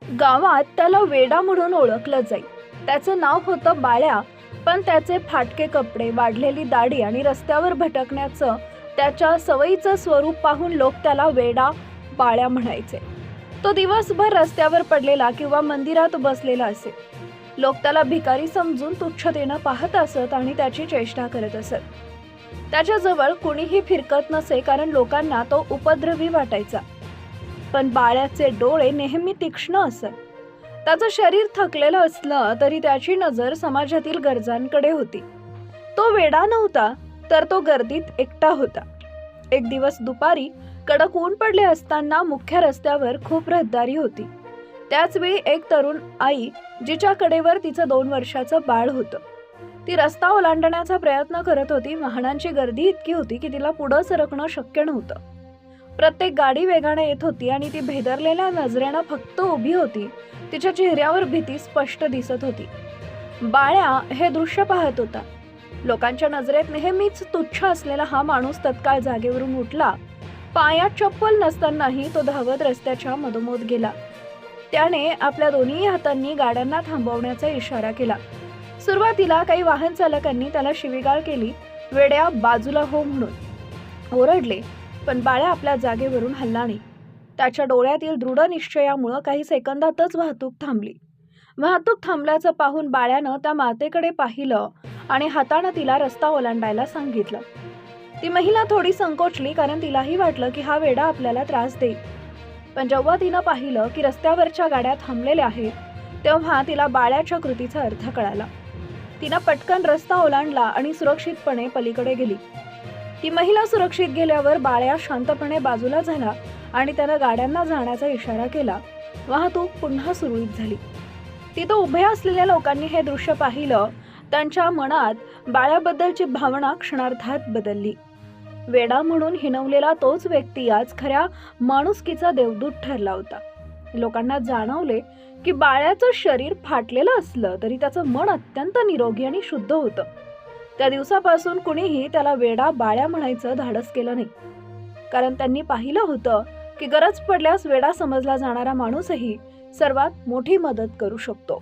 गावात त्याला वेडा म्हणून ओळखलं जाई। त्याचं नाव होतं बाळ्या, पण त्याचे फाटके कपडे, वाढलेली दाढी आणि रस्त्यावर भटकण्याचं त्याच्या सवयीचं स्वरूप पाहून लोक त्याला वेडा बाळ्या म्हणायचे। तो दिवसभर रस्त्यावर पडलेला किंवा मंदिरात बसलेला असे। लोक त्याला भिकारी समजून तुच्छतेनं पाहत असत आणि त्याची चेष्टा करत असत। त्याच्याजवळ कुणीही फिरकत नसे, कारण लोकांना तो उपद्रवी वाटायचा। पण बाळ्याचे डोळे नेहमी तीक्ष्ण असत। त्याचं शरीर थकलेलं असलं तरी त्याची नजर समाजातील गरजांकडे होती। तो वेडा नव्हता, तर तो गर्दीत एकटा होता। एक दिवस दुपारी कडक ऊन पडले असताना मुख्य रस्त्यावर खूप रहदारी होती। त्याच वेळी एक तरुण आई, जिच्या कडेवर तिचं 2 वर्षाचं बाळ होतं, ती रस्ता ओलांडण्याचा प्रयत्न करत होती। वाहनांची गर्दी इतकी होती की तिला पुढे सरकणं शक्य नव्हतं। प्रत्येक गाडी वेगाने येत होती आणि ती भेदरलेल्या नजरेनं फक्त उभी होती। तिच्या चेहऱ्यावर भीती स्पष्ट दिसत होती। बाळ्या हे दृश्य पाहत होता। लोकांच्या नजरेत नेहमीच तुच्छ असलेला हा माणूस तत्काळ जागेवरून उठला। पायात चप्पल नसतानाही तो धावत रस्त्याच्या मधोमध गेला। त्याने आपल्या दोन्ही हातांनी गाड्यांना थांबवण्याचा इशारा केला। सुरुवातीला काही वाहन चालकांनी त्याला शिवीगाळ केली, वेड्या बाजूला हो म्हणून ओरडले, पण बाळ्या आपल्या जागेवरून हलला नाही। त्याच्या डोळ्यातील दृढ निश्चयामुळे काही सेकंदातच वाहतूक थांबली। वाहतूक थांबल्याचं पाहून बाळ्यानं त्या मातेकडे पाहिलं आणि हातानं तिला रस्ता ओलांडायला सांगितलं। ती महिला थोडी संकोचली, कारण तिलाही वाटलं की हा वेडा आपल्याला त्रास देईल। पण जेव्हा तिनं पाहिलं की रस्त्यावरच्या गाड्या थांबलेल्या आहेत, तेव्हा तिला बाळ्याच्या कृतीचा अर्थ कळाला। तिनं पटकन रस्ता ओलांडला आणि सुरक्षितपणे पलीकडे गेली। ती महिला सुरक्षित गेल्यावर बाळ्या शांतपणे बाजूला झाला आणि त्यानं गाड्यांना जाण्याचा इशारा केला। वाहतूक पुन्हा सुरळीत झाली। तिथं उभ्या असलेल्या लोकांनी हे दृश्य पाहिलं। त्यांच्या मनात बाळ्याबद्दलची भावना क्षणार्धात बदलली। वेडा म्हणून हिणवलेला तोच व्यक्ती आज खऱ्या माणुसकीचा देवदूत ठरला होता। लोकांना जाणवले की बाळ्याचं शरीर फाटलेलं असलं तरी त्याचं मन अत्यंत निरोगी आणि शुद्ध होतं। त्या दिवसापासून कुणीही त्याला वेडा बाळ्या म्हणायचं धाडस केलं नाही, कारण त्यांनी पाहिलं होतं की गरज पडल्यास वेडा समजला जाणारा माणूसही सर्वात मोठी मदत करू शकतो।